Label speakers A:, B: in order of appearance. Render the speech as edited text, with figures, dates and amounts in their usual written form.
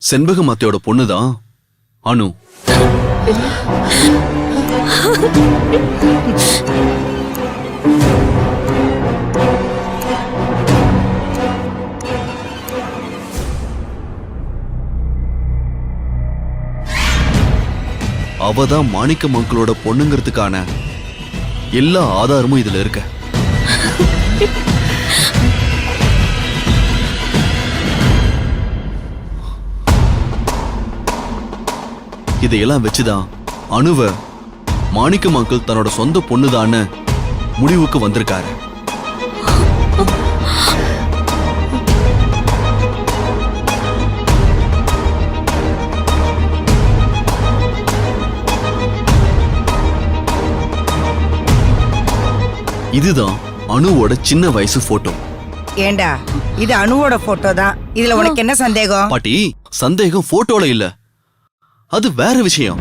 A: செண்பகம் அத்தையோட பொண்ணுதான் அனு. அவதான் மாணிக்கம் அங்கிளோட பொண்ணுங்கிறதுக்கான எல்லா ஆதாரமும் இதுல இருக்கு. இதையெல்லாம் வச்சுதான் அனுவ மாணிக்கம் அங்கிள் தன்னோட சொந்த பொண்ணுதான்னு முடிவுக்கு வந்திருக்காரு. இதுதான் அனுவோட சின்ன வயசு போட்டோ.
B: ஏண்டா இது அனுவோட போட்டோ தான், இதுல உனக்கு என்ன சந்தேகம்?
A: பாட்டி, சந்தேகம் போட்டோல இல்ல, அது வேற விஷயம்.